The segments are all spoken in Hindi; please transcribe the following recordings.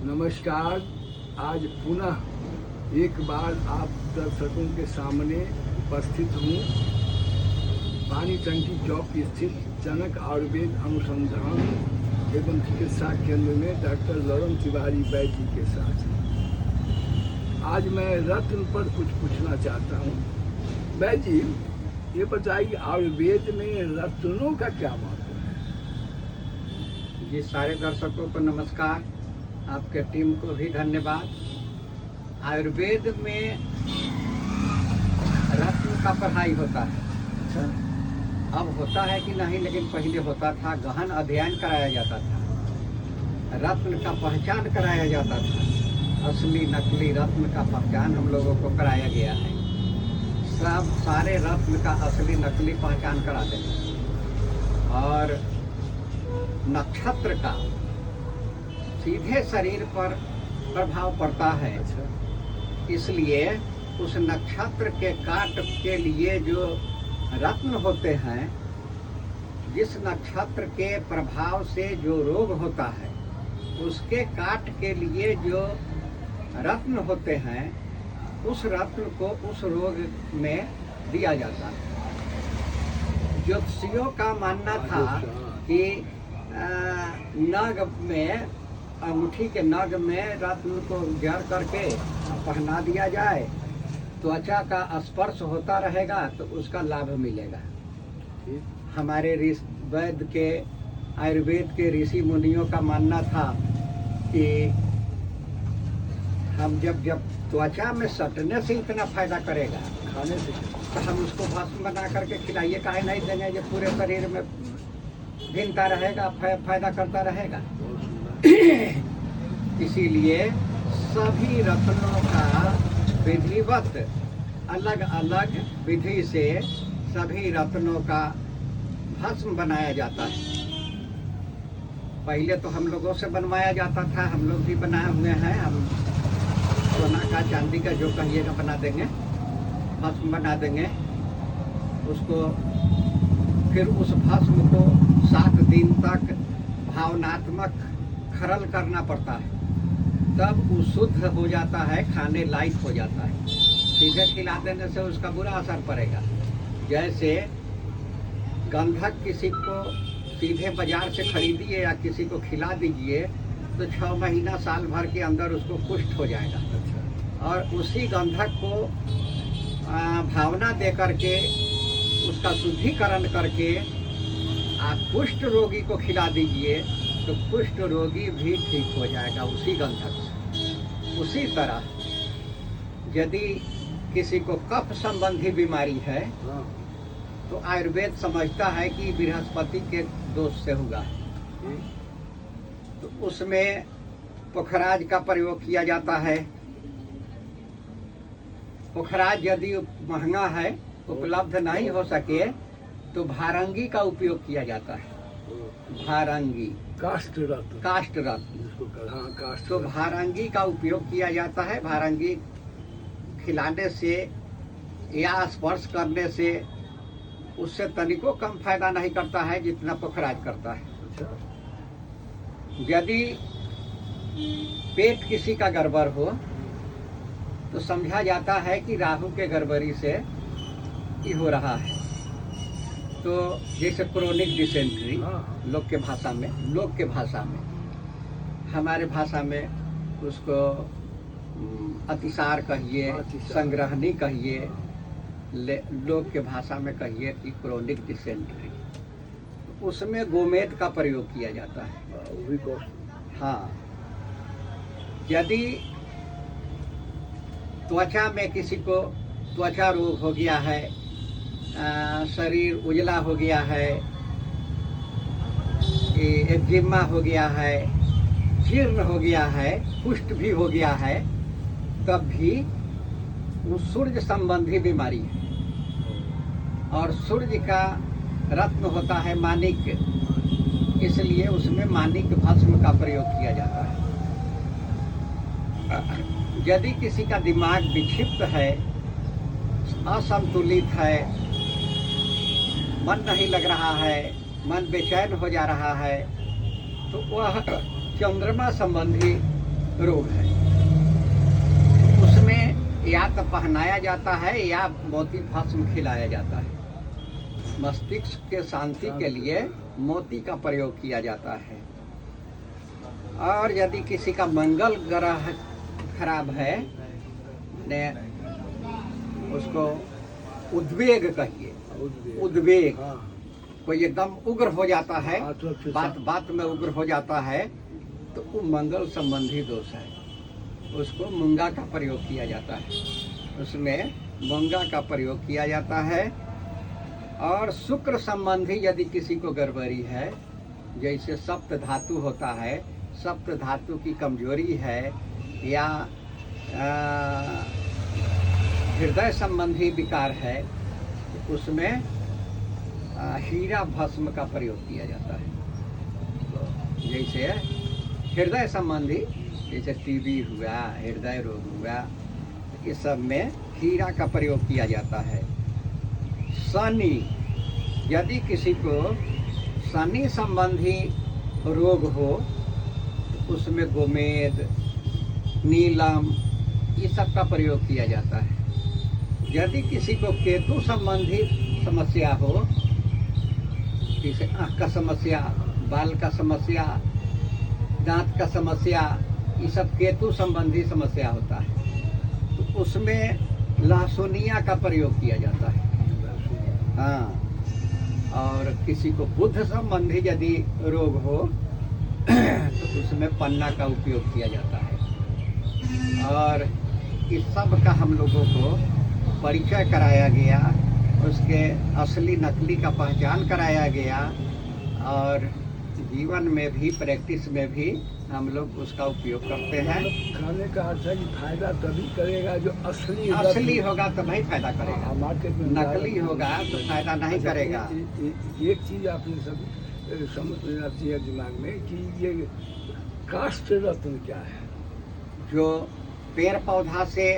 नमस्कार। आज पुनः एक बार आप दर्शकों के सामने उपस्थित हूँ। पानी टंकी चौक स्थित जनक आयुर्वेद अनुसंधान एवं चिकित्सा केंद्र में डॉक्टर ललन तिवारी वैद्य जी के साथ। आज मैं रत्न पर कुछ पूछना चाहता हूँ। वैद्य जी, ये बताइए आयुर्वेद में रत्नों का क्या महत्व है? जी, सारे दर्शकों को नमस्कार, आपके टीम को भी धन्यवाद। आयुर्वेद में रत्न का पढ़ाई होता है। अच्छा, अब होता है कि नहीं, लेकिन पहले होता था। गहन अध्ययन कराया जाता था, रत्न का पहचान कराया जाता था। असली नकली रत्न का पहचान हम लोगों को कराया गया है। सब सारे रत्न का असली नकली पहचान करा देंगे। और नक्षत्र का सीधे शरीर पर प्रभाव पड़ता है। अच्छा, इसलिए उस नक्षत्र के काट के लिए जो रत्न होते हैं, जिस नक्षत्र के प्रभाव से जो रोग होता है, उसके काट के लिए जो रत्न होते हैं, उस रत्न को उस रोग में दिया जाता है। ज्योतिषियों का मानना था कि नग में, अंगूठी के नग में रत्न को जड़ करके पहना दिया जाए, त्वचा का स्पर्श होता रहेगा तो उसका लाभ मिलेगा। हमारे वैद्य के, आयुर्वेद के ऋषि मुनियों का मानना था कि हम जब त्वचा में सटने से इतना फायदा करेगा, खाने से तो हम उसको भस्म बना करके खिलाइए, काहे नहीं देंगे? जो पूरे शरीर में भिनता रहेगा, फायदा करता रहेगा। इसीलिए सभी रत्नों का विधिवत अलग अलग विधि से सभी रत्नों का भस्म बनाया जाता है। पहले तो हम लोगों से बनवाया जाता था, हम लोग भी बनाए हुए हैं। हम सोना का, चांदी का, जो कहिएगा बना देंगे, भस्म बना देंगे। उसको फिर उस भस्म को 7 दिन तक भावनात्मक खरल करना पड़ता है, तब वो शुद्ध हो जाता है, खाने लायक हो जाता है। सीधे खिला देने से उसका बुरा असर पड़ेगा। जैसे गंधक किसी को सीधे बाजार से खरीदिए या किसी को खिला दीजिए तो 6 महीना साल भर के अंदर उसको कुष्ठ हो जाएगा। और उसी गंधक को भावना दे करके, उसका शुद्धिकरण करके आप कुष्ठ रोगी को खिला दीजिए तो कुष्ठ रोगी भी ठीक हो जाएगा उसी गंधक से। उसी तरह यदि किसी को कफ संबंधी बीमारी है तो आयुर्वेद समझता है कि बृहस्पति के दोष से हुआ है, तो उसमें पुखराज का प्रयोग किया जाता है। पुखराज यदि महंगा है, उपलब्ध नहीं हो सके, तो भारंगी का उपयोग किया जाता है। भारंगी, काष्ठ रत्न, काष्ठ रत्न, जिसको हाँ, काष्ठ तो रत्न। भारंगी का उपयोग किया जाता है। भारंगी खिलाने से या स्पर्श करने से उससे तनिको कम फायदा नहीं करता है जितना पुखराज करता है। अच्छा, यदि पेट किसी का गड़बड़ हो तो समझा जाता है कि राहु के गड़बड़ी से ही हो रहा है। तो जैसे क्रोनिक डिसेंट्री, हाँ। लोग के भाषा में, हमारे भाषा में उसको अतिसार कहिए, अतिसार। संग्रहणी कहिए, लोग के भाषा में कहिए कि क्रोनिक डिसेंट्री। उसमें गोमेद का प्रयोग किया जाता है। वो भी काष्ठ। हाँ, यदि त्वचा में किसी को त्वचा रोग हो गया है, शरीर उजला हो गया है, एक्जिमा हो गया है, जीर्ण हो गया है, कुष्ठ भी हो गया है, तब भी वो सूर्य संबंधी बीमारी है। और सूर्य का रत्न होता है माणिक, इसलिए उसमें माणिक भस्म का प्रयोग किया जाता है। यदि किसी का दिमाग विक्षिप्त है, असंतुलित है, मन नहीं लग रहा है, मन बेचैन हो जा रहा है, तो वह चंद्रमा संबंधी रोग है। उसमें या तो पहनाया जाता है या मोती भस्म खिलाया जाता है। मस्तिष्क के शांति के लिए मोती का प्रयोग किया जाता है। और यदि किसी का मंगल ग्रह खराब है ने उसको उद्वेग कहिए, उद्वेग, कोई एकदम उग्र हो जाता है, बात बात में उग्र हो जाता है, तो वो मंगल संबंधी दोष है। उसको मूंगा का प्रयोग किया जाता है, उसमें मूंगा का प्रयोग किया जाता है। और शुक्र संबंधी यदि किसी को गड़बड़ी है, जैसे सप्त धातु होता है, सप्त धातु की कमजोरी है, या हृदय संबंधी विकार है, उसमें हीरा भस्म का प्रयोग किया जाता है। जैसे हृदय संबंधी, जैसे टीबी हुआ, हृदय रोग हुआ, इस सब में हीरा का प्रयोग किया जाता है। शनि, यदि किसी को शनि संबंधी रोग हो, तो उसमें गोमेद, नीलम, ये सब का प्रयोग किया जाता है। यदि किसी को केतु संबंधी समस्या हो, जैसे आँख का समस्या, बाल का समस्या, दांत का समस्या, ये सब केतु संबंधी समस्या होता है, तो उसमें लहसुनिया का प्रयोग किया जाता है। हाँ, और किसी को बुध संबंधी यदि रोग हो तो उसमें पन्ना का उपयोग किया जाता है। और इस सब का हम लोगों को परिचय कराया गया, उसके असली नकली का पहचान कराया गया, और जीवन में भी, प्रैक्टिस में भी हम लोग उसका उपयोग करते हैं। खाने का अर्थ है कि फायदा तभी करेगा जो असली होगा तभी फायदा करेगा, मार्केट में नकली होगा तो फायदा नहीं करेगा। एक चीज आपने सब समझना चाहिए दिमाग में कि ये काष्ठ रत्न क्या है। जो पेड़ पौधा से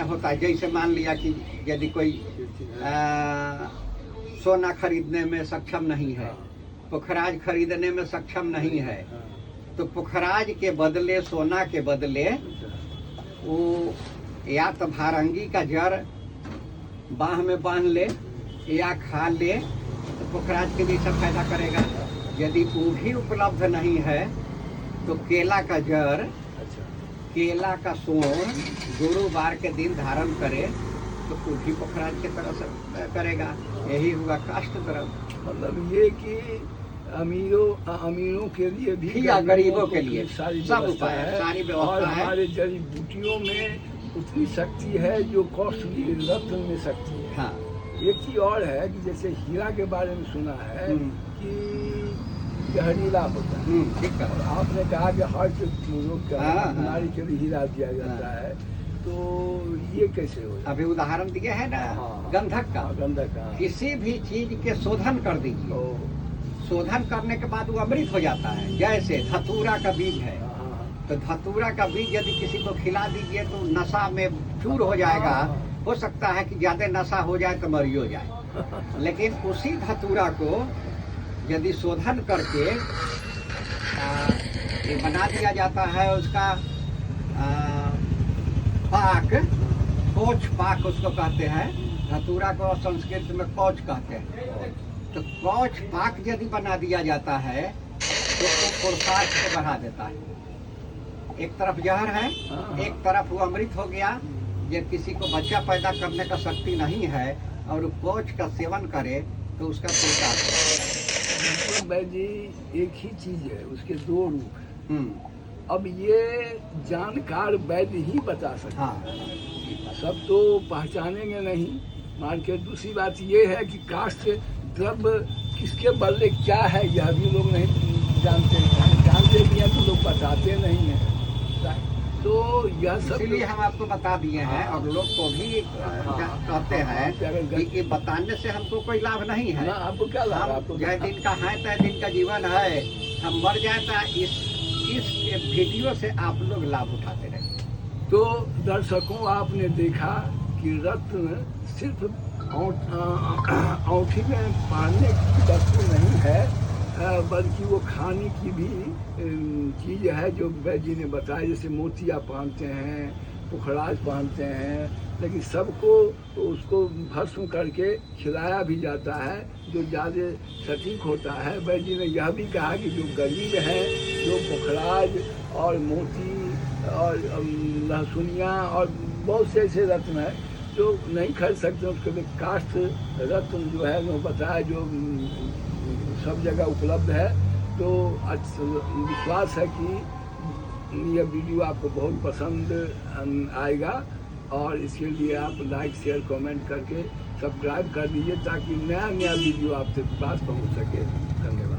होता है, जैसे मान लिया कि यदि कोई सोना खरीदने में सक्षम नहीं है, पुखराज खरीदने में सक्षम नहीं है, तो पुखराज के बदले, सोना के बदले वो या तो भारंगी का जड़ बाह में बांध ले या खा ले, तो पुखराज के जैसा फायदा करेगा। यदि वो भी उपलब्ध नहीं है तो केला का जड़, केला का सोन गुरुवार के दिन धारण करे तो वो भी पुखराज के तरह से करेगा। यही हुआ काष्ठ द्रव्य। मतलब ये कि अमीरों के लिए भी या गरीबों के लिए सारी सब व्यवस्था उपाय है, सारी और व्यवस्था है। हमारे जड़ी बूटियों में उतनी शक्ति है जो कॉस्टली रत्न में शक्ति है। हाँ, एक चीज और है कि जैसे हीरा के बारे में सुना है कि जहरीला होता है। ठीक है। और आपने कहा कि हार्ट रोग का हाँ, बीमारी के लिए हीरा दिया जाता है, तो ये कैसे हो? अभी उदाहरण दिए है ना, हाँ। गंधक का। गंधक का किसी भी चीज के शोधन कर दीजिए, शोधन करने के बाद वो अमृत हो जाता है। जैसे धतूरा का बीज है, तो धतूरा का बीज यदि किसी को खिला दीजिए तो नशा में चूर हो जाएगा। हो सकता है कि ज्यादा नशा हो जाए तो मरियो जाए, लेकिन उसी धतूरा को यदि शोधन करके ये बना दिया जाता है, उसका पाक, कोच पाक उसको कहते हैं। धतूरा को संस्कृत में कौच कहते हैं। तो कौच पाक यदि बना दिया जाता है तो वो पुरुषार्थ को बढ़ा देता है। एक तरफ जहर है, एक तरफ वो अमृत हो गया। ये किसी को बच्चा पैदा करने का शक्ति नहीं है और वो कौच का सेवन करे तो उसका पुरुषार्थ हो भाई जी, एक ही चीज है, उसके दो रूप हैं। अब ये जानकार वैद्य ही बता सकते हैं। हाँ, सब तो पहचानेंगे नहीं मार्केट। दूसरी बात ये है कि काष्ठ द्रव्य किसके बदले क्या है यह भी लोग नहीं जानते हैं। जानते भी हैं तो लोग बताते नहीं हैं। तो यह सब इसीलिए हम आपको बता दिए हैं और लोग को भी कहते हैं कि ये बताने से हमको कोई लाभ नहीं है। आपको क्या लाभ? आपको जय दिन का है तय दिन का जीवन है, हम मर जाए तो इस वीडियो से आप लोग लाभ उठाते रहे। तो दर्शकों, आपने देखा कि रत्न सिर्फ औंठी में पहनने की वस्तु नहीं है, बल्कि वो खाने की भी चीज़ है जो वैद्य जी ने बताया, जैसे मोतिया पहनते हैं, पुखराज पहनते हैं, लेकिन सबको उसको भस्म करके खिलाया भी जाता है जो ज़्यादा सटीक होता है। वैद्य जी ने यह भी कहा कि जो गरीब है, जो पुखराज और मोती और लहसुनिया और बहुत से ऐसे रत्न है जो नहीं खरीद सकते, उसके लिए काष्ठ रत्न जो है वो बताया, जो सब जगह उपलब्ध है। तो विश्वास है कि यह वीडियो आपको बहुत पसंद आएगा, और इसके लिए आप लाइक शेयर कमेंट करके सब्सक्राइब कर दीजिए ताकि नया नया वीडियो आपके पास पहुंच सके। धन्यवाद।